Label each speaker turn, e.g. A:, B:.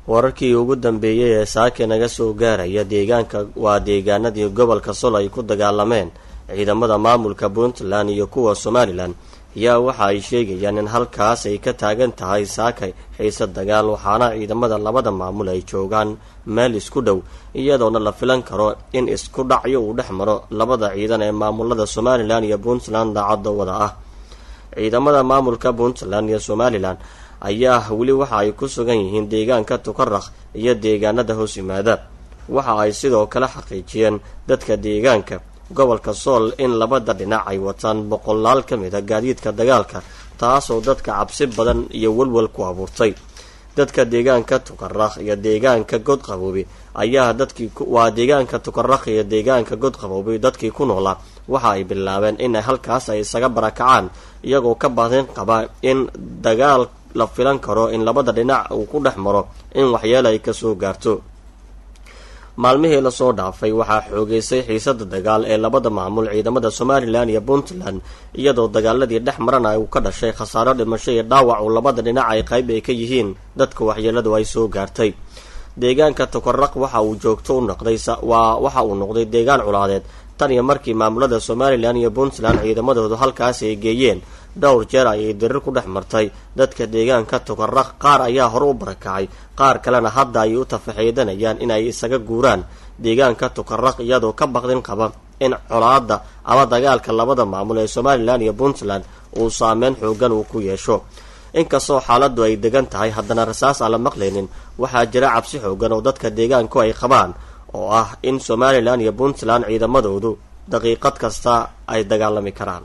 A: wararkii ugu dambeeyay ee saaka naga soo gaaraya deegaanadii gobolka Sool ay ku dagaalameen ciidamada maamulka Puntland iyo kuwa Somaliland ayaa waxa ay sheegayaan in halkaas ay ka taagan tahay saaka xiisad dagaal, waxaana ciidamada labada maamul ay joogaan meel isku dhow iyadoona la filan karo in isku dhacyo uu dhex maro labada ciidan ee maamulada Somaliland iyo Puntland daacadda wada ah. ciidamada maamulka Puntland iyo Somaliland ayaa weli waxa ay ku sugan yihiin deegaanka Tukaraq iyo deegaanada hoos yimaada. waxa ay sidoo kale xaqiijiyeen dadka deegaanka gobolka Sool in labada dhinac ay wataan boqolaal ka mid ah gaadiidka dagaalka, taasoo dadka cabsi badan iyo walwal ku abuurtay. dadka deegaanka Tukaraq iyo deegaanka Godqaboobi ayaa deegaanka Tukaraq iyo deegaanka Godqaboobi dadkii ku noolaa waxa ay bilaabeen in halkaas ay isaga barakacaan iyagoo ka baadin qaba in dagaal la filan karo in labada dhinac uu ku dhex maro in waxyeelo ay ka soo gaarto. maalmihii la soo dhaafay waxaa xoogeysay xiisada dagaal ee labada maamul ciidamada Somaliland iyo Puntland, iyadoo dagaaladii dhex marana uu ka dhashay khasaaro dhimasho iyo dhaawac oo labada dhinac ay qayb ay ka yihiin dadka waxyeeladu ay soo gaartay. deegaanka Tukaraq waxa uu joogto u noqday deegaan culaadeed tan iyo markii maamulada Somaliland iyo Puntland ciidamadoodu halkaas ay geeyeen. dhowr jeer ayay dirir ku dhex martay dadka deegaanka Tukaraq, qaar ayaa hore u barakacay, qaar kalena hadda ay u tafaxiidanayaan in ay isaga guuraan deegaanka Tukaraq iyadoo ka baqdin qaba in colaadda ama dagaalka labada maamul ee Somaliland iyo Puntland uu saameyn xoogan uu ku yeesho. inkastoo xaaladdu ay degan tahay, haddana rasaas aan la maqlaynin. waxaa jira cabsi xoogan oo dadka deegaanku ay qabaan oo ah in Somaliland iyo Puntland ciidamadoodu daqiiqad kasta ay dagaalami karaan.